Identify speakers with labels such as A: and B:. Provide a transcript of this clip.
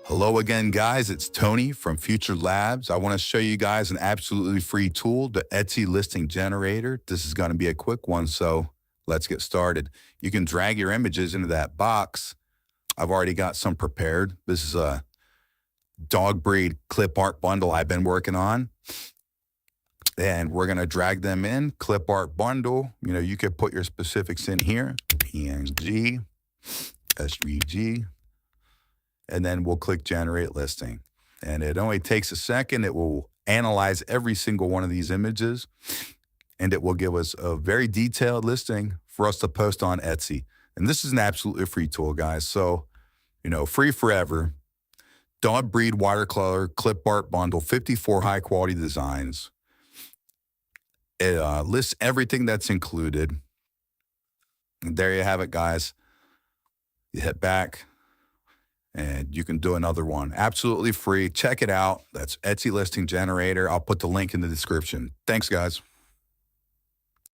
A: Hello again, guys. It's Tony from Future Labs. I want to show you guys an absolutely free tool, the Etsy listing generator. This is going to be a quick one, so let's get started. You can drag your images into that box. I've already got some prepared. This is a dog breed clip art bundle I've been working on. And we're going to drag them in, clip art bundle. You know, you could put your specifics in here, PNG, SVG, and then we'll click generate listing. And it only takes a second. It will analyze every single one of these images, and it will give us a very detailed listing for us to post on Etsy. And this is an absolutely free tool, guys. So, you know, free forever. Dog breed watercolor clip art bundle, 54 high quality designs. It lists everything that's included. And there you have it, guys. You hit back and you can do another one. Absolutely free. Check it out. That's Etsy listing generator. I'll put the link in the description. Thanks, guys.